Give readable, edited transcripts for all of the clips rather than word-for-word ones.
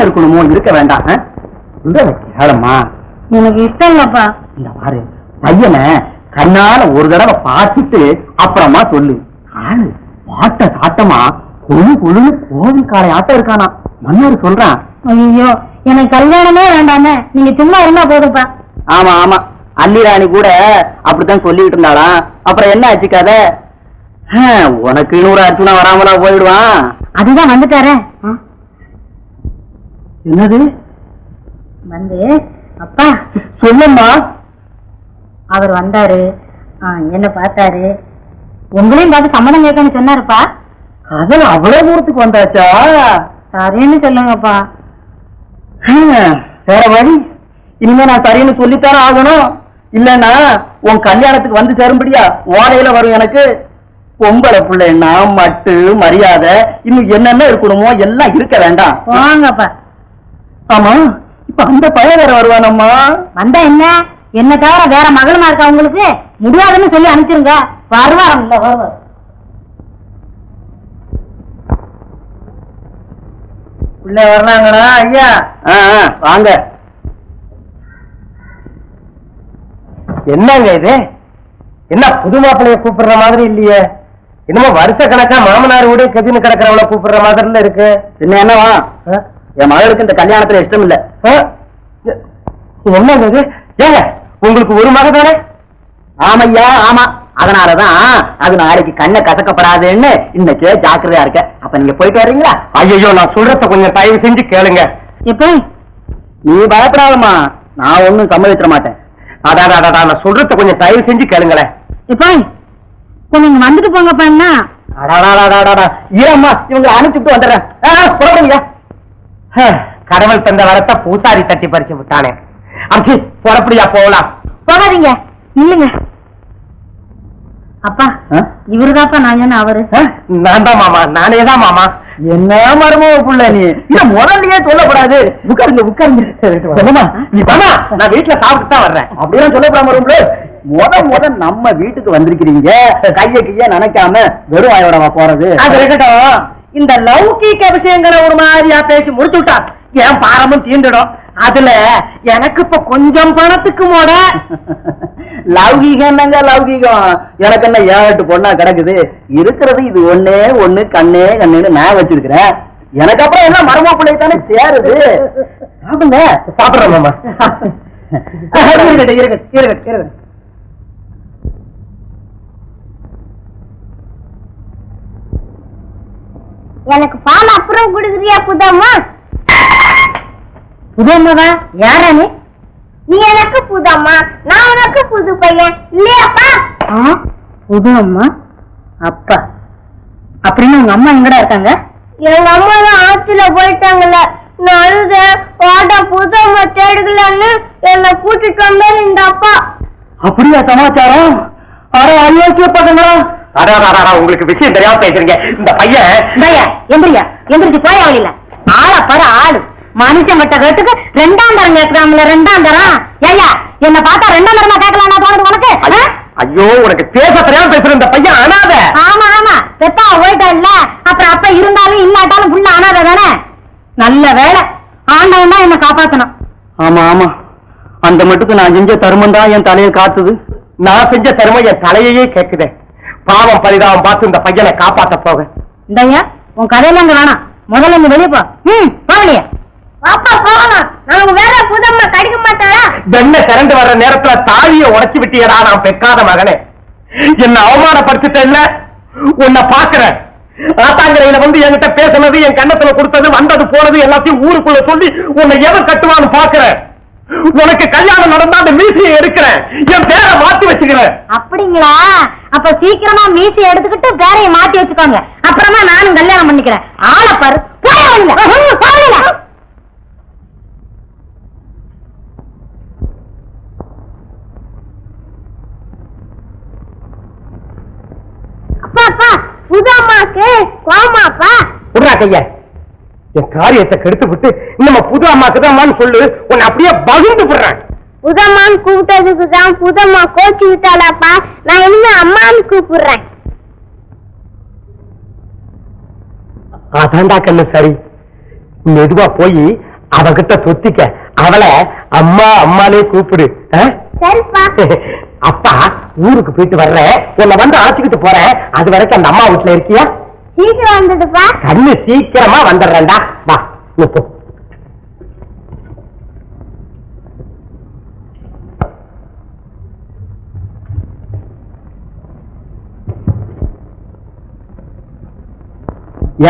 இருக்கணுமோ இருக்க வேண்டாம். கேளம்மா, எனக்கு இஷ்டம் இல்லப்பா. இந்த பாரு, பையனை கண்ணால ஒரு தடவை பார்த்துட்டு அப்புறமா சொல்லு. ஆளு பாட்ட சாட்டமா கொழு கொழுன்னு கோவில் காலை ஆட்டம் இருக்கானா. மன்னர் சொல்றான். ஐயோ, எனக்கு கல்யாணமே வேண்டாமே, நீங்க சும்மா இருந்தா போதுப்பா. ஆமா ஆமா, அல்லிராணி கூட அப்படித்தான் சொல்லிட்டு இருந்தாளாம். அப்புறம் என்ன ஆச்சு கதை? உனக்கு 100 அர்ச்சனா வராமலா போயிடுவான். அதுதான் வந்துட்டாரே. என்னது வந்து அப்பா சொல்லுமா. அவர் வந்தாரு, என்ன பார்த்தாரு, உங்களையும் பார்த்து சம்மதம் கேட்கன்னு சொன்னாருப்பா. அதில் அவ்வளவு தூரத்துக்கு வந்தாச்சா? சரின்னு சொல்லுங்கப்பா. வேற வழி? இனிமே நான் சரின்னு சொல்லித்தார ஆகணும். இல்லன்னா உன் கல்யாணத்துக்கு வந்து சேரும்படியா ஓடையில வரும். எனக்கு பொம்பளை பிள்ளைன்னா மட்டு மரியாதை இன்னும் என்னென்ன இருக்கணுமோ எல்லாம் இருக்க வேண்டாம். வாங்கப்பா. ஆமா, இப்ப அந்த பையன் வேற வருவானம்மா. வந்தா என்ன, என்ன தவிர வேற மகளுமா இருக்கா உங்களுக்கு? முடியாதுன்னு சொல்லி அனுப்பிச்சிருங்க. வருவாரம் இல்ல வருவார். உள்ள வர்றாங்கடா ஐயா. வாங்க. என்னங்க இது? என்ன புது மாப்பிள்ளைய கூப்பிடுற மாதிரி இல்லையே? என்னமோ வருஷ கணக்கா மாமனார் கூட கதின்னு கிடக்கிறவளை கூப்பிடுற மாதிரி இருக்கு. என்னவா? என் மகளுக்கு இந்த கல்யாணத்துல இஷ்டம் இல்ல. என்னங்க இது? ஏங்க உங்களுக்கு ஒரு மக தானே? ஆமையா, ஆமா. அதனாலதான் அது நாளைக்கு கண்ணை கசக்கப்படாதுன்னு இன்னைக்கே ஜாக்கிரதையா இருக்க. அப்ப நீங்க போயிட்டு வர்றீங்களா? ஐயோ, நான் சொல்றத கொஞ்சம் தயவு செஞ்சு கேளுங்க. இப்ப நீ பயப்படாதம்மா, நான் ஒண்ணும் சம்மதிச்சிட மாட்டேன். அதான் நான் சொல்றத கொஞ்சம் தயவு செஞ்சு கேளுங்களேன். இப்ப நீங்க வந்துட்டு போங்கப்பா. என்ன ஏம்மா, இவங்க அனுப்பிச்சுட்டு வந்துடுறேன். கடவுள் தந்த வரத்தை பூசாரி தட்டி பறிச்சு விட்டானே. அச்சி, புறப்படியா போகலாம். போகாதீங்க, இல்லைங்க. அப்பா, இவருதாப்பா நான் சொன்ன அவரு. நான் தான் மாமா, நானே தான் மாமா. என்ன மருமக புள்ள நீ? முதல்லயே சொல்லக்கூடாது. உட்காருங்க உட்காருங்க. நீ பாமா, நான் வீட்டுல சாப்பிட்டு தான் வர்றேன். அப்படியெல்லாம் சொல்லக்கூடாது. முத நம்ம வீட்டுக்கு வந்திருக்கிறீங்க, கைய நினைக்காம வெறும் வாயோடவா போறது? அது இருக்கட்டும். இந்த லௌகீக விஷயங்கிற ஒரு மாதிரியா பேசி முடிச்சு விட்டா என் பாரமும் தீண்டுடும். அதுல எனக்கு இப்ப கொஞ்சம் பணத்துக்கு மோட லௌகீகம் என்னங்க லௌகீகம்? எனக்கு என்ன 7-8 பொண்ணா கிடக்குது. இருக்கிறது இது ஒண்ணு கண்ணே கண்ணுன்னு நான் வச்சிருக்கிறேன். எனக்கு அப்புறம் என்ன மரமா பிள்ளை தானே சேருது. சாப்பிடுங்க. சாப்பிடுறேன் மாமா. எனக்கு பால் அப்புறம் குடுக்குறியா புதம்மா? புதம்மாவா? யாரா நீ? நீ எனக்கு புதம்மா, நான் உனக்கு புது பையன் இல்லையாப்பா? புது அம்மா அப்பா. அப்படின்னு உங்க அம்மா எங்கடா இருக்காங்க? எங்க அம்மா தான் ஆத்துல போயிட்டாங்கல்ல. நான் அழுத வாடா புது அம்மா தேடுகலான்னு என்ன கூட்டிட்டு வந்தாரு இந்த அப்பா. அப்படியா சமாச்சாரம்? அயோக்கியப்பட்டங்களா? உங்களுக்கு விஷயம் தெரியாம பேசுறீங்க. இந்த பையன் எந்திரிச்சு போய் அவள் இல்ல. ஆள பாரு ஆளு. மனுஷன் மட்ட கேட்டுக்கு 2ஆம் தரம் கேட்கிறாங்களே. 2ஆம் தரம்? ஏயா, என்ன பார்த்தா 2ஆம் தரமா கேட்கலாம் தோணுது உனக்கு? ஐயோ, உனக்கு பேச தெரியாம பேசுற இந்த பையன் அனாதை. ஆமா ஆமா, பெத்தா போயிட்டா இல்ல. அப்புறம் அப்ப இருந்தாலும் இல்லாட்டாலும் புள்ள அனாதை தானே. நல்ல வேலை, ஆண்டவன் தான் என்ன காப்பாத்தணும். ஆமா ஆமா, அந்த மட்டுக்கு நான் செஞ்ச தர்மம் தான் என் தலையை காத்துது. நான் செஞ்ச தர்மம் என் தலையையே கேட்குதே. பாவம் பரிதாபம் பார்த்து இந்த பையனை காப்பாத்த போக. இந்தய்யா, உன் கதையில இங்க வேணாம். முதல்ல இங்க வெளியே போ. போகலையா? பாப்பா போகலாம். நாங்க வேற புதம்மா கடிக்க மாட்டாரா? வெண்ண திரண்டு வர்ற நேரத்துல தாலியை உடைச்சு விட்டியடா நான் பெக்காத மகனே. என்ன அவமானப்படுத்திட்ட. உன்னை பாக்குறேன். ஆத்தாங்கரையில வந்து என்கிட்ட பேசுனது, என் கண்ணத்துல கொடுத்தது, வந்தது போனது எல்லாத்தையும் ஊருக்குள்ள சொல்லி உன்னை எவன் கட்டுவான்னு பாக்குறேன். உனக்கு கல்யாணம் நடந்தா அந்த மீசையை எடுக்கிறேன், என் பேரை மாத்தி வச்சுக்கிறேன். அப்படிங்களா? அப்ப சீக்கிரமா மீசையை எடுத்துக்கிட்டு பேரைய மாத்தி வச்சுக்கோங்க. அப்புறமா நானும் கல்யாணம் பண்ணிக்கிறேன். ஆளை பாரு. புதம்மாக்கு கோமாப்பா விடுறா கைய. என் காரியத்தை கெடுத்து விட்டு நம்ம புது அம்மாக்கு தான் சொல்லு. உன்னை அப்படியே பகிர்ந்து விடுறேன். புதம்மான்னு கூப்பிட்டதுக்கு தான் புதம்மா கோச்சு விட்டாளாப்பா. நான் இனிமே அம்மான்னு கூப்பிடுறேன். அதான்டா கண்ணு சரி. மெதுவா போய் அவகிட்ட சொத்திக்க, அவளை அம்மா அம்மாலே கூப்பிடு. சரிப்பா. அப்பா ஊருக்கு போயிட்டு வர்றேன், உன்னை வந்து அழைச்சிக்கிட்டு போறேன். அது வரைக்கும் அந்த அம்மா வீட்டுல இருக்கியா? சீக்கிரம் வந்துடுப்பா. கண்ணு சீக்கிரமா வந்துடுறேன்டா. வா போ.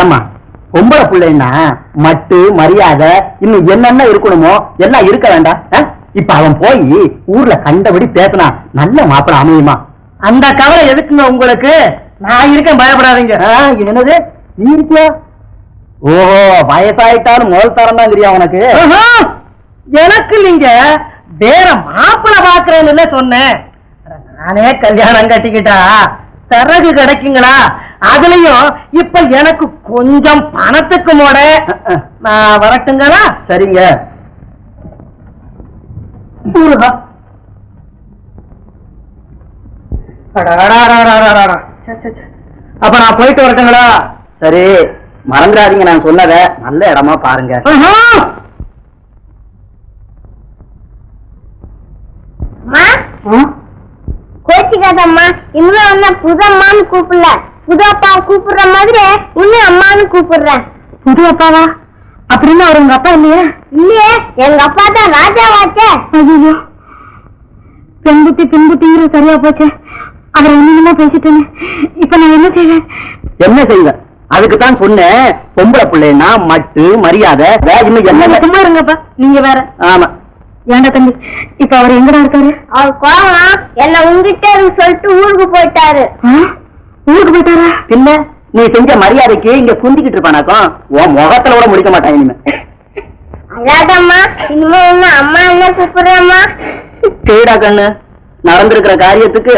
ஏமா பொம்பளை பிள்ளைன்னா மட்டு மரியாதை இன்னும் என்னென்ன இருக்கணுமோ எல்லாம் இருக்க வேண்டாம். இப்ப அவன் போய் ஊர்ல கண்டபடி பேசினா நல்ல மாப்பிள அமையுமா? அந்த கவலை எதுக்குங்க உங்களுக்கு? நான் இருக்கேன், பயப்படாதீங்க. என்னது நீ இருக்கியா? ஓஹோ, வயசாயிட்டாலும் முதல் தரம் தான் தெரியா உனக்கு? எனக்கு நீங்க வேற மாப்பிள பாக்குறேன்னு சொன்னேன். நானே கல்யாணம் கட்டிக்கிட்டா சரகு கிடைக்குங்களா? அதுலயும் இப்ப எனக்கு கொஞ்சம் பணத்துக்கு மோட. நான் வரட்டுங்களா? சரிங்க. அப்ப நான் போயிட்டு வரட்டுங்களா? சரி, மறந்துடாதீங்க நான் சொன்னத. நல்ல இடமா பாருங்க. கோச்சிக்காதம்மா, இன்னும் என்ன புதம்மான்னு கூப்பிடல, புது அப்பா கூப்பிடுற மாதிரி இன்னும் அம்மான்னு கூப்பிடுறேன். புது அப்பாவா? அப்படின்னு அவர் உங்க அப்பா இல்லையா? இல்லையே, எங்க அப்பா தான் ராஜாவாச்சே. ஐயோ, பெண்புத்தி பின்புத்திங்கிற சரியா போச்சு. அவர் என்னமா பேசிட்டேன்னு இப்ப நான் என்ன செய்வேன்? என்ன செய்வேன்? அதுக்குத்தான் சொன்னேன், பொம்பளை பிள்ளைன்னா மட்டு மரியாதை இன்னும் என்ன. சும்மா இருங்கப்பா, நீங்க வேற. ஆமா. ஏண்டா தம்பி, இப்ப அவர் எங்கடா இருக்காரு? அவர் கோவம் என்ன உங்ககிட்ட சொல்லிட்டு ஊருக்கு போயிட்டாரு. ஊருக்கு போயிட்டாரா? பின்ன நீ செஞ்ச மரியாதைக்கு இங்க குந்திக்கிட்டு இருப்பானாக்கும். உன் முகத்துல கூட முடிக்க மாட்டான் இனிமே. அதாதம்மா, இனிமே என்ன அம்மா என்ன கூப்பிடுறம்மா? சரிடா கண்ணு, நடந்திருக்கிற காரியத்துக்கு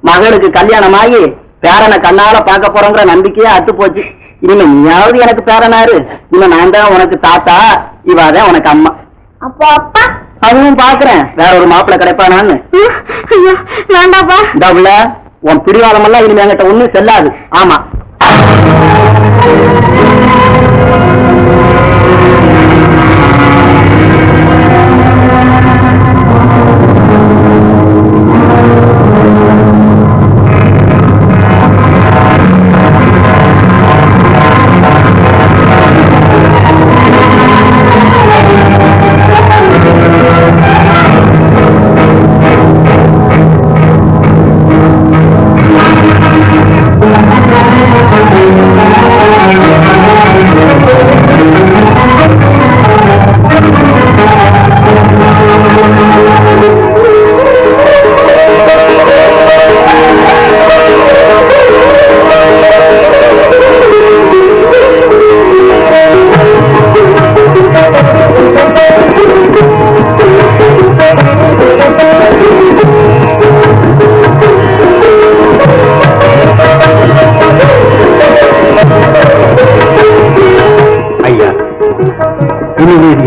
மகளுக்கு கல்யாணம் ஆகி பேரனை கண்ணால பார்க்க போறோங்கிற நம்பிக்கையே அத்து போச்சு. இனிமே நீயாவது எனக்கு பேரனாரு, இன்னும் நான் தான் உனக்கு தாத்தா, இவாதான் உனக்கு அம்மா. அப்போ அப்பா? அதுவும் பாக்குறேன், வேற ஒரு மாப்பிள்ள கிடைப்பானான்னு. வேண்டாப்பா. டபுள உன் பிடிவாதம் எல்லாம் இனிமே என்கிட்ட ஒண்ணும் செல்லாது. ஆமா.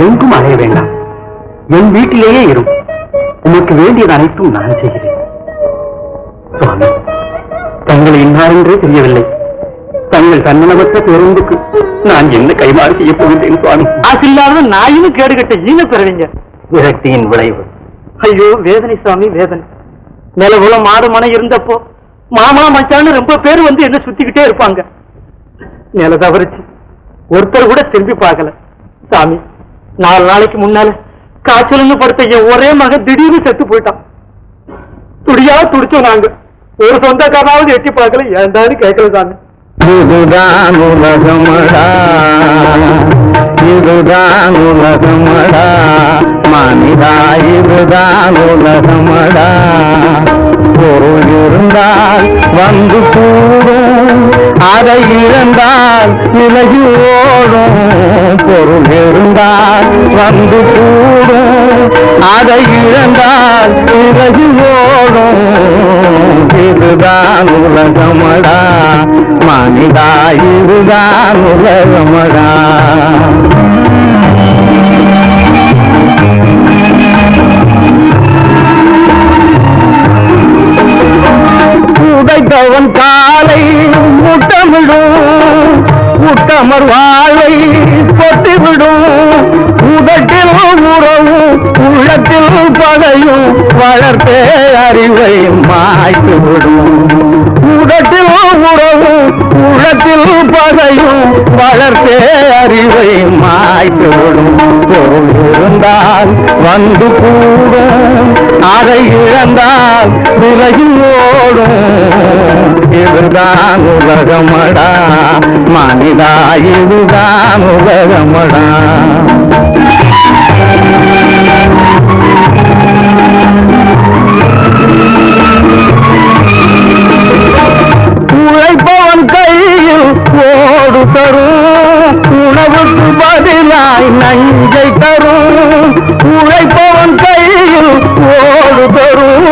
எங்கும் அலைய வேண்டாம், என் வீட்டிலேயே இரும். உனக்கு வேண்டியது அனைத்தும் நான் செய்கிறேன். சுவாமி, தங்களை இன்னாரென்றே தெரியவில்லை. தங்கள் தன்னலமற்ற பேருந்துக்கு நான் என்ன கைமாறு செய்ய போகின்றேன் சுவாமி. ஆசில்லாத நாயினும் கேடுகட்ட ஈன பெறுவீங்க. விரக்தியின் விளைவு. ஐயோ வேதனை சுவாமி, வேதனை. நிலவுல மாடு மனை இருந்தப்போ மாமா மச்சான்னு ரொம்ப பேர் வந்து என்ன சுத்திக்கிட்டே இருப்பாங்க. நில தவறிச்சு ஒருத்தர் கூட திரும்பி பார்க்கல. சாமி, 4 நாளைக்கு முன்னால காய்ச்சல்னு படுத்த என் ஒரே மகன் திடீர்னு செத்து போயிட்டான். துடியா துடிச்சோம் நாங்க. ஒரு சொந்தக்காராவது எட்டி பார்க்கல, ஏண்டான்னு கேட்கல சாமி. இதுதான் உலகமடா, இதுதான் உலகமடா மனிதா, இதுதான் உலகமடா. பொருள் இருந்தால் வந்து கூடும், அதை இழந்தால் விலகி ஓடும். பொருள் இருந்தால் வந்து கூடும், அதை இழந்தால் விலகி ஓடும். இதுதான் உலகமடா மனிதா, இதுதான் உலகமடா. உடைத்தவன் காலை முட்டமிடும், முட்டமர் வாழை கொட்டிவிடும். உதட்டி பகையும் வளர்த்தே அறிவை மாய்த்து விடும் உடத்தில் உறவும் உள்ளத்தில் பகையும் வளர்த்தே அறிவை மாய்த்து விடும் பொருள் இருந்தால் வந்து கூடும் அதை இழந்தால் விலகி ஓடும் இதுதான் உலகமடா மனிதா இதுதான் உலகமடா உழைப்பவன் கையில் ஓடு தரும் உணவுக்கு பதிலாய் நஞ்சை தரும் உழைப்பவன் கையில் ஓடு தரும்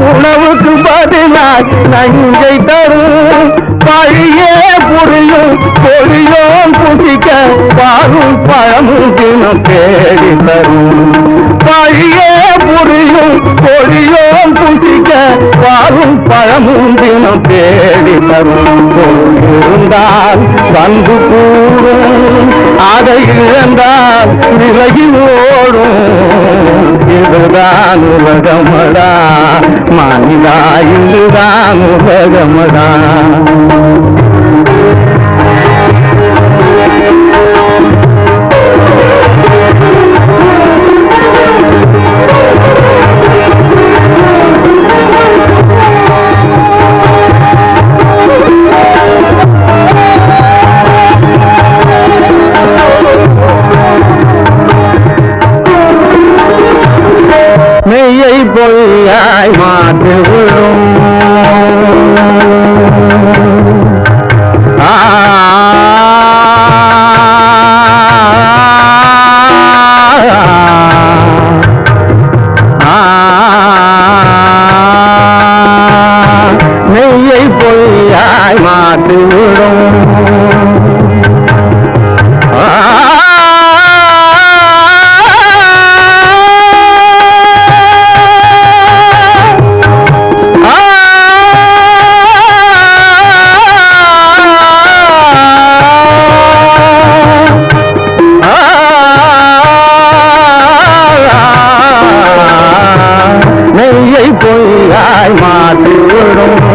உணவுக்கு பதிலாய் நஞ்சை தரும் பழியே புரியும் பொழியோம் புதிக்க பாலும் பழமும் தினம் தேடி தரும் பழியே புரியும் பொழியோம் புதிக்க பாலும் பழமும் தினம் தேடி தரும் இருந்தால் வந்து கூடும் அதை இழந்தால் விலகி ஓடும் இதுதான் உலகமடா மனிதா இதுதான் உலகமடா மெய்யை பொய்யாய் மாற்றி விடும் மெய்யை பொய்யாய் மாற்றி விடும்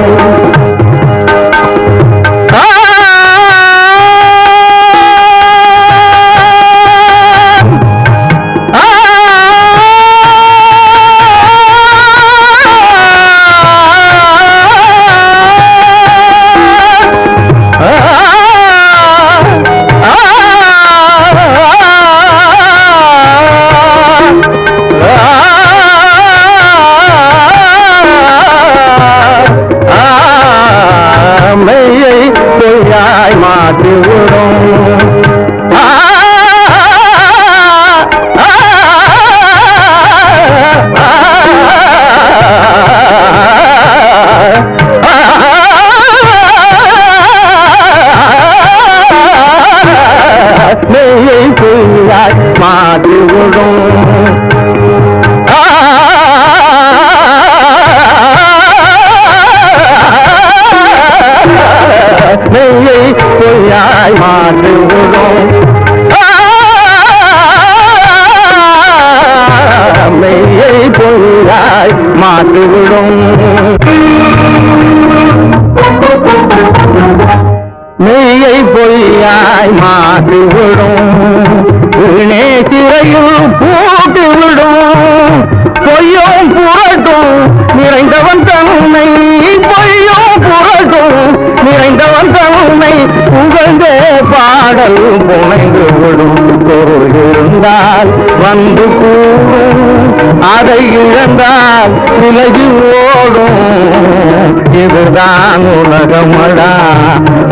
மெய்யை பொய்யாய் மாற்றிவிடும் மெய்யை பொய்யாய் மாற்றிவிடும் மெய்யை பொய்யாய் மாற்றிவிடும் மெய்யை பொய்யாய் மாற்றிவிடும் மெய்யை பொய்யாய் மாற்றிவிடும் மெய்யை பொய்யாய் மாற்றிவிடும் வீணே சிறையில் போட்டுவிடும் பொய்யும் புரட்டும் நிறைந்தவன் தன்னை பொய்யும் புரட்டும் நிறைந்தவன் தன்னை புகழ்ந்தே பாடல் புனைந்து விடும் பொருள் இருந்தால் வந்து கூடும் அதை இழந்தால் விலகி ஓடும் இதுதான் உலகமடா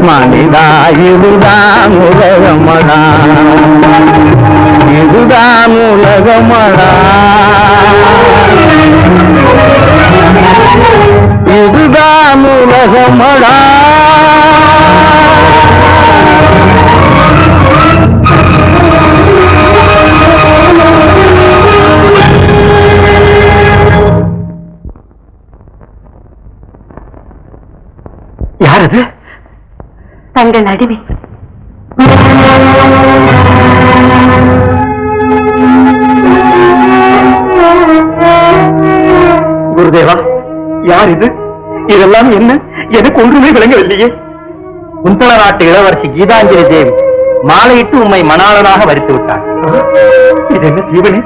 மனிதா இதுதான் உலகமடா இதுதான் உலகமடா இதுதான் உலகமடா யார் அது? தங்கள் அடிமை. இதெல்லாம் என்ன? எனக்கு ஒன்றுமே விளங்கவில்லையே. குந்தள நாட்டு இளவரசி கீதாஞ்சலி தேவி மாலையிட்டு உம்மை மணாளனாக வரித்து விட்டார். இது என்ன ஜீவனே?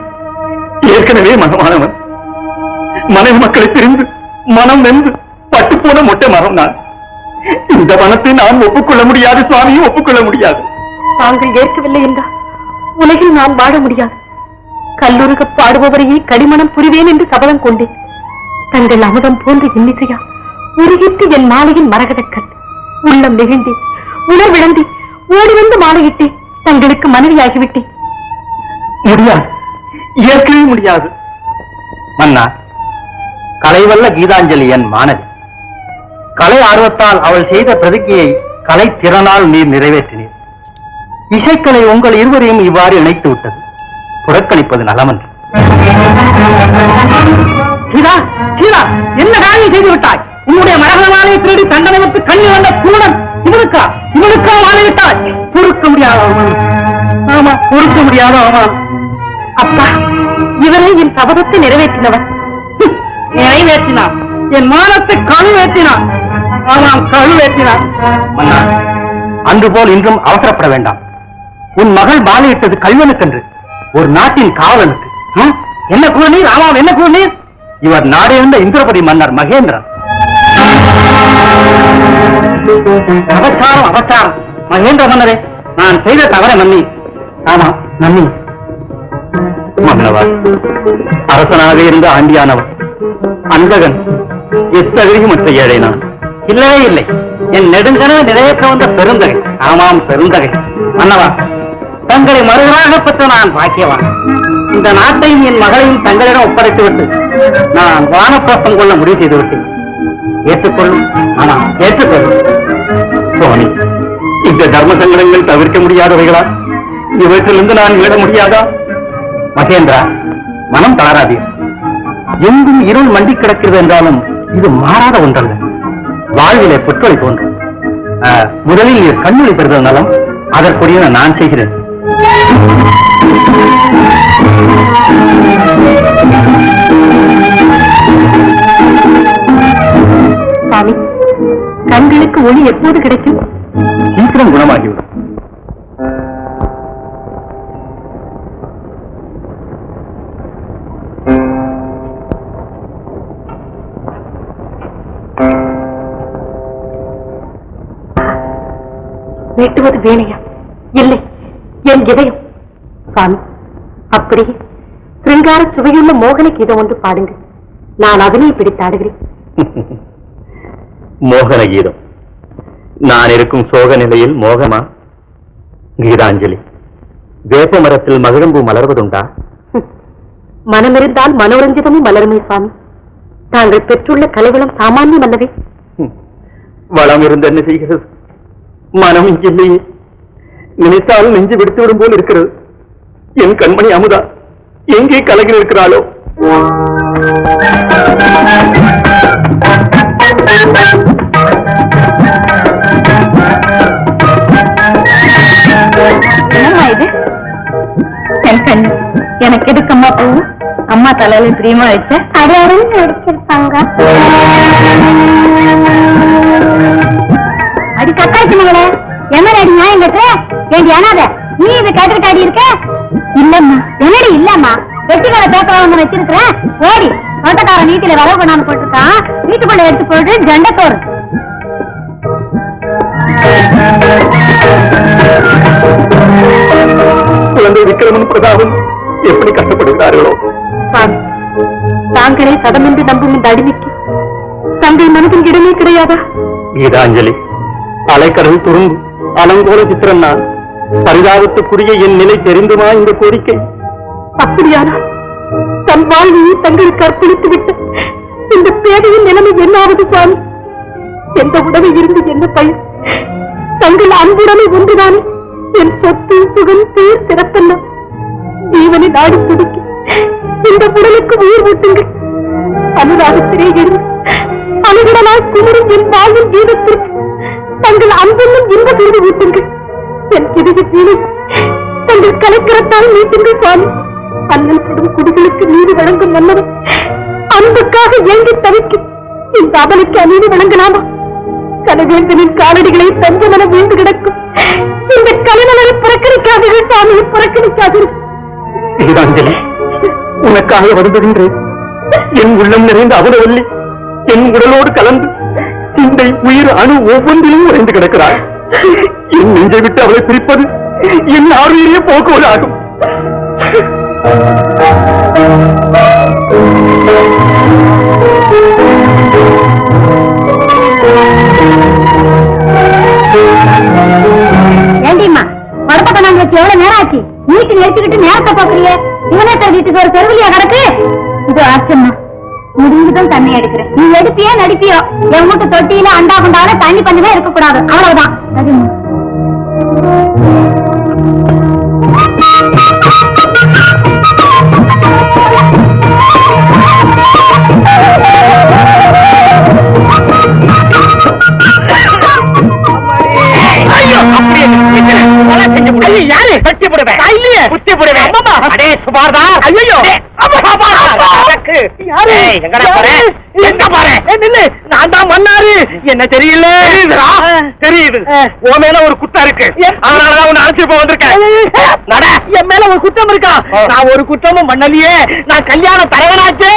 ஏற்கனவே மனமானவன். மனைவி மக்களை பிரிந்து மனம் வென்று பட்டுப்போன மொட்டை மரம் நான். இந்த மனத்தை நான் ஒப்புக்கொள்ள முடியாது சுவாமி, ஒப்புக்கொள்ள முடியாது. தாங்கள் ஏற்கவில்லை என்றால் உலகில் நான் வாழ முடியாது. கல்லூருக பாடுபவரையே கடிமணம் புரிவேன் என்று சபதம் கொண்டேன். தங்கள் அமுதம் போன்ற இன்னிசையா உருகிட்டு என் மாலையின் மரகதக்கல் உள்ளம் நெகிழ்ந்தேன், உணர்விழந்தேன், ஓடி வந்து மாலையிட்டேன். தங்களுக்கு மனைவியாகிவிட்டேன். முடியாது, ஏற்கனவே முடியாது. மன்னா, கலைவல்ல கீதாஞ்சலி என் மாணவி. கலை ஆர்வத்தால் அவள் செய்த பிரதிஜையை கலை திறனால் நீர் நிறைவேற்றினீர். இசைக்கலை உங்கள் இருவரையும் இவ்வாறு இணைத்து விட்டது. புறக்கணிப்பது நலமன்று. கீதா, கீதா, என்ன காரியம் செய்து விட்டாய்? உன்னுடைய மரகத மாலையை திருடி தண்டனைக்கு கண்ணி வந்த கூடன் இவனுக்கா மாலையிட்டாய்? பொறுக்க முடியாத ஆமா, பொறுக்க முடியாத ஆமா. அப்பா, இவரை என் சபதத்தை நிறைவேற்றினவர். நிறைவேற்றினார். என் மானத்தை கழுவேற்றினார். ஆமாம், கழுவேற்றினார். மன்னா, அன்று போல் இன்றும் அவசரப்பட வேண்டாம். உன் மகள் மாலையிட்டது கல்வனுக்கென்று, ஒரு நாட்டின் காவலனுக்கு. என்ன கூறினீர்? ஆமாம், என்ன கூறினீர்? இவர் நாடெழுந்த இந்திரபதி மன்னர் மகேந்திரன். அவசாரம், அவசாரம். மகேந்திர மன்னரே, நான் செய்த தவற மன்னி. ஆமா, நன்னி. மன்னவர் அரசனாக இருந்த ஆண்டியானவர் அந்தகன் எத்தகையுமற்ற ஏழை நான். இல்லவே இல்லை, என் நெடுங்கனவு நிறைவேற்ற வந்த பெருந்தகை. ஆமாம், பெருந்தகை. மன்னவா, தங்களை மறுவராக பெற்ற நான் பாக்கியவான். இந்த நாட்டையும் என் மகளையும் தங்களிடம் ஒப்படைத்துவிட்டு நான் வானப்போக்கம் கொள்ள முடிவு செய்து விட்டேன். ஏற்றுக்கொள்ளும். ஆமாம், ஏற்றுக்கொள்ளும். சுவாமி, இந்த தர்ம சங்கடங்கள் தவிர்க்க முடியாதவைகளா? இவற்றிலிருந்து நான் மீள முடியாதா? மகேந்திரா, மனம் தளராதீர். எங்கும் இருள் மண்டி கிடக்கிறது என்றாலும் இது மாறாத ஒன்றல்ல. வாழ்விலே புற்றொளி தோன்றும். முதலில் நீர் கண்ணொளி பெறுதல் நலம். அதற்குரிய நான் செய்கிறேன். சுவாமி, கண்களுக்கு ஒளி எப்போது கிடைக்கும்? சீக்கிரம் குணமாகிவிடும். வேட்டுவது வேணையா? இல்லை, என் இதயம். சுவாமி, அப்படியே சிருங்கார சுவையுள்ள மோகன கீதம் ஒன்று பாடுங்க. நான் அதனை பிடித்தாடுகிறேன். மோகன கீதம்? நான் இருக்கும் சோக நிலையில் மோகமா? கீதாஞ்சலி, வேப்ப மரத்தில் மகிழம்பூ மலர்வதுண்டா? மனமிருந்தால் மனோரஞ்சிதமும் மலருமே சுவாமி. தாங்கள் பெற்றுள்ள கலைவளம் சாமானியம் அல்லவே. வளம் இருந்து என்ன செய்கிறது? மனம் இல்லையே. நினைத்தாலும் நெஞ்சு விடுத்து விடும் போல் இருக்கிறது. என் கண்மணி அமுதா எங்கே கலகி இருக்கிறாளோ? என்னம்மா இது? என் கண்ணு, எனக்கு எதுக்கம்மா பூ? அம்மா தலையில பிரியமா வச்ச அடையாளம் வச்சிருப்பாங்க. அடி கக்காச்சு மகளே, என்ன அடி நியாயம் கட்டுற? ஏண்டி அனாத, நீ இதை கேட்டுக்கிட்டு அடி இருக்க? இல்லம்மா. என்னடி இல்லம்மா? வெட்டிக்கார பேப்பரா ஒண்ணு வச்சிருக்கிறேன். ஓடி தோட்டக்கார நீட்டில வரவு கொண்டாந்து போட்டுருக்கான். வீட்டுக்குள்ள எடுத்து போட்டு ஜண்டத்தோறு. குழந்தை விக்ரமன் பிரதாபம் எப்படி கஷ்டப்படுகிறார்களோ? தாங்களே சதமின்றி நம்பும் இந்த அடிமைக்கு தங்கள் மனதில் இடமே கிடையாதா? கீதாஞ்சலி, அலைக்கடல் துரும்பு அலங்கோல சித்திரம் நான். பரிதாபத்துக்குரிய என் நிலை தெரிந்துமா இந்த கோரிக்கை? அப்படியானால் தன் வாழ்வையை தங்களுக்கு அர்ப்பணித்து விட்டு இந்த பேதையின் நிலைமை என்னாவது சுவாமி? எந்த உடவை இருந்து என்ன பயன்? தங்கள் அன்புடமை ஒன்றுதானே என் சொத்து சுகம் பேர் சிறப்பெல்லாம். ஜீவனை நாடி துடிக்க இந்த உடலுக்கு உயிர் ஊட்டுங்கள். அனுராகத்திலே இருந்து அனுகுடனாய் குமரும் என் வாழ்வின் கீதத்திற்கு தங்கள் அன்பென்னும் இன்ப செய்து ஊட்டுங்கள். என் கிருகி தீனை தங்கள் கலைக்கரத்தால் நீட்டுங்கள் சுவாமி. அல்லல் படும் குடிகளுக்கு நீதி வழங்கும் மன்னவர் அன்புக்காக ஏங்கி தவிக்கும் இந்த அவனுக்கு அநீதி வழங்கலாமா? கனவேந்தனின் காலடிகளை தஞ்சமென வீழ்ந்து கிடக்கும் இந்த கலைமலரை புறக்கணிக்காதீர்கள் சாமி, புறக்கணிக்காதீர்கள். கீதாஞ்சலி, உனக்காக வருந்துகின்றேன். என் உள்ளம் நிறைந்த அவனவல்லி என் உடலோடு கலந்து சிந்தை உயிர் அணு ஒவ்வொன்றிலும் உறைந்து கிடக்கிறாள். என் நெஞ்சை விட்டு அவளை பிரிப்பது என் ஆறுயிரையே போக்குவதாகும். ஏண்டிம்மா, படத்தை கொண்டாந்து வச்சு எவ்வளவு நேரம் ஆச்சு? வீட்டுக்கு எடுத்துக்கிட்டு நேரத்தை பாக்குறிய? இவனே வீட்டுக்கு ஒரு தெருவிலியா கிடக்கு? இது ஆச்சம்மா, முடிஞ்சுதான் தண்ணி எடுக்கிறேன். நீ எடுப்பியோ நடிப்பியோ, என் வீட்டு தொட்டியில அண்டா குண்டாவில தண்ணி பண்ணவே இருக்கக்கூடாது, அவ்வளவுதான். என்ன தெரியல? தெரியுது. உன் மேல ஒரு குத்தம் இருக்கு, அதனாலதான் உன்னை அழைச்சிட்டு போய் வந்திருக்கேன். என் மேல ஒரு குற்றம் இருக்கா? நான் ஒரு குற்றமும் பண்ணலையே. நான் கல்யாணம் தரவனாச்சே.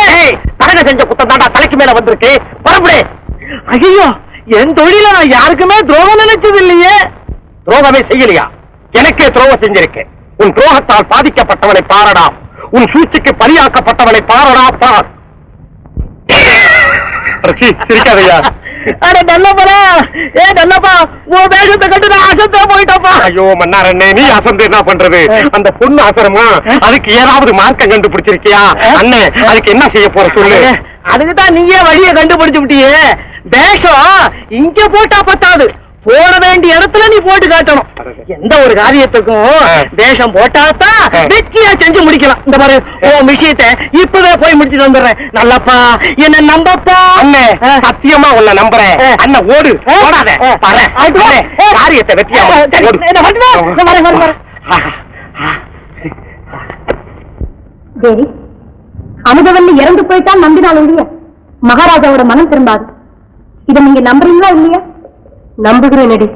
தரக செஞ்ச குத்தம் தாண்டா தலைக்கு மேல வந்திருக்கு. பரப்படு. ஐயோ, என் தொழில நான் யாருக்குமே துரோகம் நினைச்சது இல்லையே. துரோகமே செய்யலையா? எனக்கே துரோகம் செஞ்சிருக்கேன். உன் துரோகத்தால் பாதிக்கப்பட்டவனை பாரடா, உன் சூழ்ச்சிக்கு பலியாக்கப்பட்டவனை பாரடா பார். சிரிக்காதையா? ஐயோ மன்னாரண்ணே, நீ அசந்து என்ன பண்றது? அந்த பொண்ணு அசரமா, அதுக்கு ஏதாவது மார்க்கம் கண்டுபிடிச்சிருக்கியா? அண்ணே, அதுக்கு என்ன செய்ய போற சொல்லு. அதுக்குதான் நீயே வழியை கண்டுபிடிச்சு விட்டியே. வேஷம் இங்க போட்டா பத்தாது, போட வேண்டிய இடத்துல நீ போட்டு காட்டணும். எந்த ஒரு காரியத்துக்கும் வேஷம் போட்டாதான் வெற்றியா செஞ்சு முடிக்கலாம். இந்த மாதிரி உன் விஷயத்தை இப்பவே போய் முடிச்சுட்டு வந்துடுறேன். நல்லப்பா, என்ன நம்பப்பா. அண்ணே, சத்தியமா உன்னை நம்புறேன். அண்ணன் ஓடு, ஓடாத, காரியத்தை வெற்றியா. தேவி, அமுதவல்லி இறந்து போய்தான் நம்பினால் இல்லையா மகாராஜாவோட மனம் திரும்பாது. இதை நீங்க நம்புறீங்களா இல்லையா? நம்புகிறேன் அடி,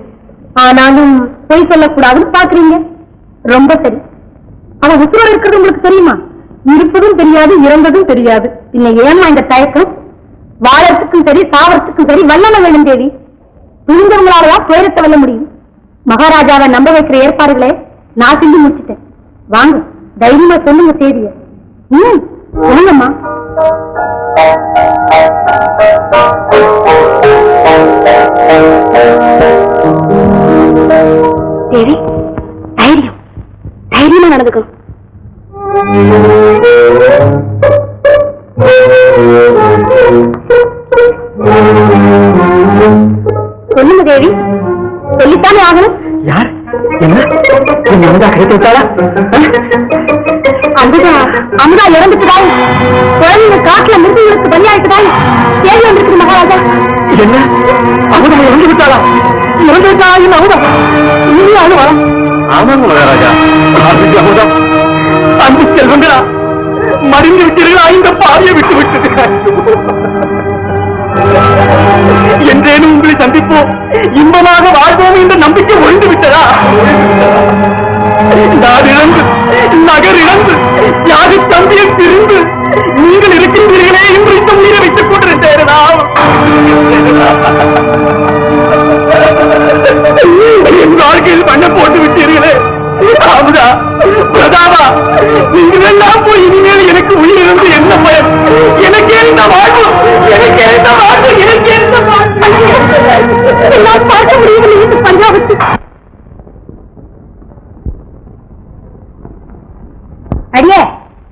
ஆனாலும் பொய் சொல்லக்கூடாதுன்னு பாக்குறீங்க. ரொம்ப சரி. அவன் உசுரோடு இருக்கிறது உங்களுக்கு தெரியுமா? இருப்பதும் தெரியாது, இறந்ததும் தெரியாது. இன்னை ஏமா இந்த தயக்கம்? வாழறதுக்கும் சரி, சாவறதுக்கும் சரி வல்லமை வேணும் தேவி. துணிந்தவங்களாலதான் துயரத்தை வெல்ல முடியும். மகாராஜாவை நம்ப வைக்கிற ஏற்பாடுகளை நான் செஞ்சு முடிச்சுட்டேன். வாங்க, தைரியமா சொல்லுங்க தேதிய. சொல்லுங்கம்மா. தேவி, தைரியம், தைரியமா நடந்துக்கணும். சொல்லுங்க தேவி, சொல்லித்தானே ஆகணும். யார்? என்ன? அமுதா கிடைத்து விட்டாளா? அமுதா இறந்துட்டுதாய், குழந்தைங்க காட்டுல மிருகங்களுக்கு பலியாயிட்டுதாய் தேடி வந்திருக்கு மகாராஜா. என்ன? அமுதா இறந்து விட்டாளா? இறந்து விட்டா இல்ல அமுதா? நீ அது வர. ஆமாங்க மகாராஜா, அமுதா அன்பு செல்வங்களா, மடிந்து விட்டீர்களா? இந்த பாதையை விட்டு விட்டு என்றேனும் உங்களை சந்திப்போம், இன்பமாக வாழ்வோம் என்ற நம்பிக்கை ஒழிந்து விட்டதா? நாடு இழந்து, நகர் இழந்து, யாரு தம்பியை பிரிந்து நீங்கள் இருக்கின்றீர்களே என்று இந்த உயிரை வைத்துக் கொண்டிருந்தேனா? என் வாழ்க்கையில் பண்ண போட்டு விட்டீர்களே. அமுதா, பிரதாபா, நீங்கள் எல்லாம் போய் இனிமேல் எனக்கு உயிரிழந்து என்ன பயன்? எனக்கு எந்த வாழ்வு, எனக்கு எந்த வாழ்வு, எனக்கு எந்த எல்லாம் பார்க்க முடியவில்லை இந்த பஞ்சாபத்து. அடியே,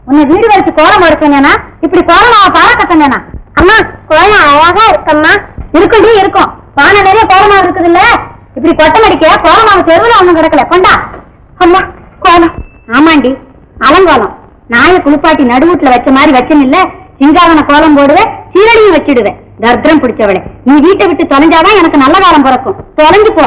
உன்னை வீடு வரைக்கும் கோலம் எடுத்தேனா? இப்படி கோலமாவ பாராட்டத்தேனா? அம்மா, கோலம் அழகா இருக்கம்மா. இருக்குடி இருக்கும், பானை நிறைய கோலமா இருக்குது இல்ல? இப்படி கொட்டம் அடிக்க கோலமாவ தெருவில் ஒண்ணும் கிடக்கல. கொண்டா அம்மா கோலம். ஆமாண்டி, அலங்கோலம். நாய குளிப்பாட்டி நடுவூட்டுல வச்ச மாதிரி வச்சேன் இல்ல, சிங்காவன கோலம் போடுவேன், சீரடியும் வச்சிடுவேன். தர்திரம் பிடிச்சவளே, நீ வீட்டை விட்டு தொலைஞ்சாதான் எனக்கு நல்ல காலம் பிறக்கும். தொலைஞ்சு போ.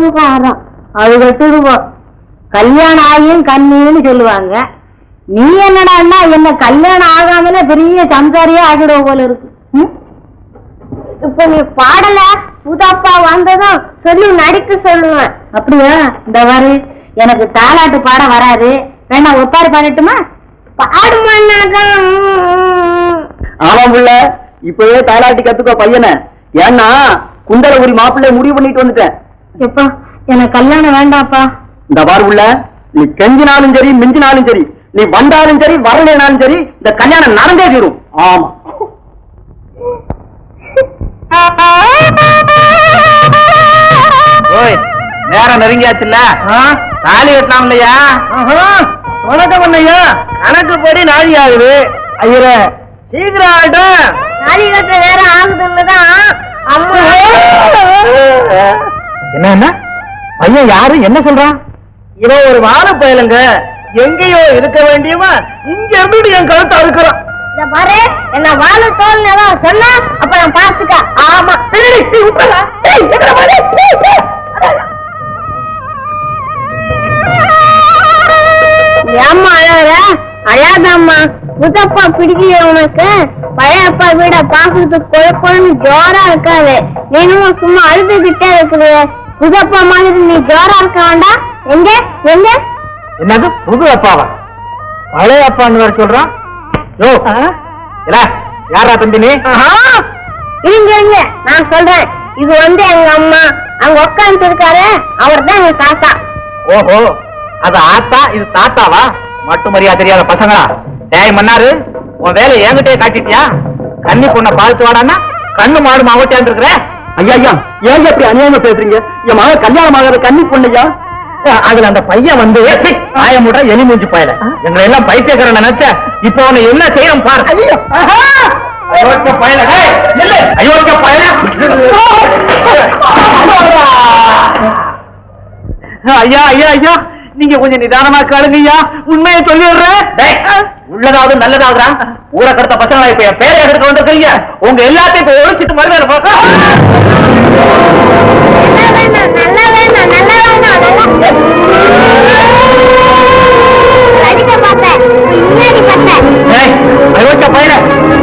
பைத்தியக்காரன் அது கட்டுடுவோம். கல்யாணம் ஆகியும் கண்ணின்னு சொல்லுவாங்க. நீ என்னடா என்ன கல்யாணம் ஆகாமலே பெரிய சம்சாரியா ஆகிடுவோம் போல இருக்கு. இப்ப நீ பாடல புதப்பா வந்ததும் சொல்லி நடிக்க சொல்லுவேன். அப்படியா? இந்த வாரு எனக்கு தாலாட்டு பாட வராது, வேணா ஒப்பாரி பாடட்டுமா? பாடுமான்னாக்கா. ஆமா புள்ள, இப்பவே தாலாட்டி கத்துக்கோ பையனை. ஏன்னா குண்டலகுடி மாப்பிள்ளை முடிவு பண்ணிட்டு வந்துட்டேன். எப்பா எனக்கு கல்யாணம் வேண்டாப்பா. இந்த பாரு புள்ள, நீ கெஞ்சினாலும் சரி மிஞ்சினாலும் சரி, நீ வந்தாலும் சரி வரலைனாலும் சரி, இந்த கல்யாணம் நடந்தே தீரும். ஆமா. ஓய், நேரம் நெருங்கியாச்சுல்ல, தாலி கட்டலாம் இல்லையா? வணக்கம் பண்ணையா, கணக்கு படி நாளி ஆகுது. ஐயர சீக்கிரம் ஆகட்டும். தாலி கட்ட நேரம் ஆகுதுன்னுதான் அம்மா. என்ன பையன் யாரு என்ன சொல்றான்? இவன் ஒரு வாழ பயலுங்க, எங்கேயோ இருக்க வேண்டியவா இங்க இருந்து என் கழுத்தை அறுக்கிறான். பாரு என்ன வாழ தோல் சொன்ன அப்ப நான் பாத்துக்க. ஆமா ஏம்மா அழாத? அழாதாம்மா. புதப்பா பிடிக்கல உனக்கு? பழைய அப்பா வீட பாக்குறதுக்கு குழப்பம்னு ஜோரா இருக்காது. நீனும் சும்மா அழுதுகிட்டே இருக்குது. புதப்பா மாதிரி நீ ஜோரா இருக்க வேண்டாம். எங்க எங்க என்னது புது அப்பாவா? பழைய அப்பான்னு வேற சொல்றான். யாரா தம்பி நீ? இருங்க நான் சொல்றேன். இது எங்க அம்மா அங்க உட்காந்து இருக்காரு, அவர் தான் எங்க தாத்தா. ஓஹோ, அது ஆத்தா இது தாத்தாவா? மட்டு மரியாதை தெரியாத பசங்களா? டேய் மன்னாரு, உன் வேலை என்கிட்டே காட்டிட்டியா? கன்னி பொண்ணை பார்த்து வாடான்னா கண்ணு மாடு மாவட்டியாந்து இருக்கிற. ஐயா ஐயா, ஏன் எப்படி அநியாயமா பேசுறீங்க? என் மக கல்யாணம் ஆகாத கன்னி பொண்ணையா? அதுல அந்த பையன் வந்து ஆயமுட எலி மூஞ்சி பயல எங்களை எல்லாம் பைத்தியக்காரன் நினைச்ச. இப்ப அவனை என்ன செய்யணும் பாரு. ஐயா ஐயா ஐயா, நீங்க கொஞ்சம் நிதானமா கேளுங்க ஐயா, உண்மையை சொல்லிடுறேன். உள்ளதாவது நல்லதாகுறா? ஊரை கடத்த பசங்களா இப்ப என் பேரை எடுக்க வந்திருக்கீங்க. உங்க எல்லாத்தையும் இப்ப ஒழிச்சிட்டு மறுவேறு பார்க்க. பையன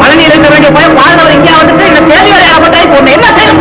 பழனியில இருக்க வேண்டிய பையன் வாழ்ந்தவர் இங்கே வந்துட்டு இந்த கேள்வி வேலை பண்றேன். இப்ப ஒண்ணு என்ன செய்யணும்?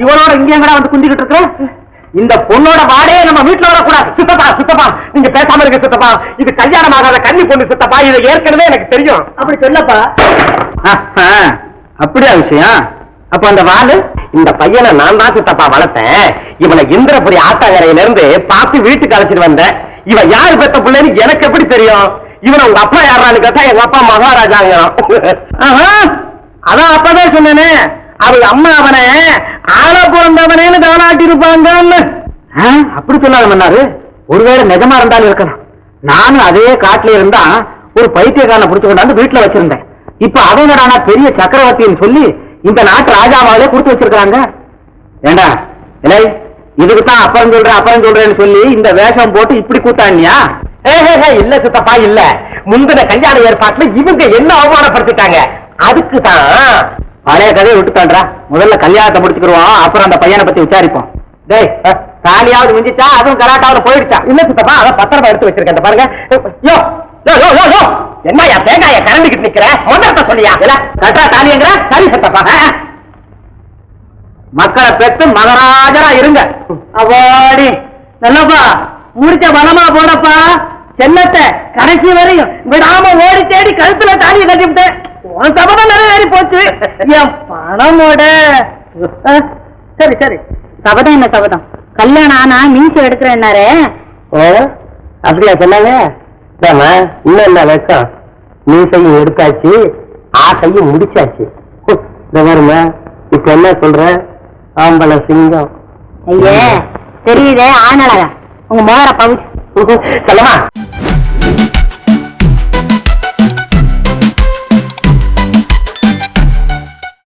இவனோட இங்கே வந்து குந்திக்கிட்டு இருக்க. இந்த பொண்ணோட வாடே நம்ம வீட்டுல வரக்கூடாது. சித்தப்பா சித்தப்பா, நீங்க பேசாம இருக்க சித்தப்பா. இது கல்யாணம் ஆகாத கன்னி பொண்ணு சித்தப்பா. இதை ஏற்கனவே எனக்கு தெரியும். அப்படி சொல்லப்பா. அப்படியா விஷயம்? அப்ப அந்த வாழு இந்த பையனை நான் தான் சித்தப்பா வளர்த்தேன். இவனை இந்திரபுரி ஆத்தாங்கரையில இருந்து பார்த்து வீட்டுக்கு அழைச்சிட்டு வந்தேன். இவன் யாரு பெத்த பிள்ளைன்னு எனக்கு எப்படி தெரியும்? இவனை உங்க அப்பா யாரான்னு கேட்டா எங்க அப்பா மகாராஜாங்க. அதான் அப்பதான் சொன்னேனே, அவங்க அம்மா அவனை ஆள பிறந்தவனேன்னு தானாட்டி இருப்பாங்கன்னு. அப்படி சொல்லாத மன்னாரு. ஒருவேளை நிஜமா இருந்தாலும் இருக்கலாம். நானும் அதே காட்டுல இருந்தா ஒரு பைத்தியக்காரனை புடிச்சு கொண்டாந்து வீட்டுல வச்சிருந்தேன். இப்ப அவனோட பெரிய சக்கரவர்த்தின்னு சொல்லி இந்த நாட்டு ராஜாவாலே கொடுத்து வச்சிருக்காங்க. ஏண்டா இல்லை, இதுக்குத்தான் அப்புறம் சொல்றேன்னு சொல்லி இந்த வேஷம் போட்டு இப்படி கூத்தானியா? இல்ல சித்தப்பா இல்ல. முந்தின கல்யாண ஏற்பாட்டுல இவங்க என்ன அவமானப்படுத்திட்டாங்க. அதுக்கு தான் பழைய கதையை விட்டுட்டான்றா. முதல்ல கல்யாணத்தை முடிச்சுக்கிடுவோம், அப்புறம் அந்த பையனை பத்தி விசாரிப்போம். டேய், தாலியாவது மிஞ்சிச்சா, அதுவும் கராட்டாவது போயிடுச்சா? இல்ல சித்தப்பா, அதை பத்திரமா எடுத்து வச்சிருக்கேன் பாருங்க. யோ யோ யோ யோ யோ, என்னையா தேங்காய கரண்டிக்கிட்டு நிக்கிற? முதல்ல சொல்லியா கட்டா தாலிங்கிற? சரி சித்தப்பா, மக்களை பெற்று மகராஜரா இருங்க. அவாடி நல்லப்பா, முடிச்ச பலமா போடப்பா. சென்னத்தை கடைசி வரையும் விடாம ஓடி தேடி கழுத்துல தாலியை கட்டிவிட்டேன். உன் சபதம் நிறைவேறி போச்சு. என் பணமோட சரி சரி. சபதம் என்ன சபதம்? கல்யாணம் ஆனா மீசை எடுக்கிறேன்னாரு. ஓ, அப்படியா சொன்னாங்க? இன்னும் என்ன வெக்கம்? மீசையும் எடுத்தாச்சு, ஆசையும் முடிச்சாச்சு. இந்த பாருங்க, இப்ப என்ன சொல்ற? ஆம்பளை சிங்கம். ஐயே தெரியுதே, ஆனழகா உங்க மோகர பவுச்சு சொல்லமா?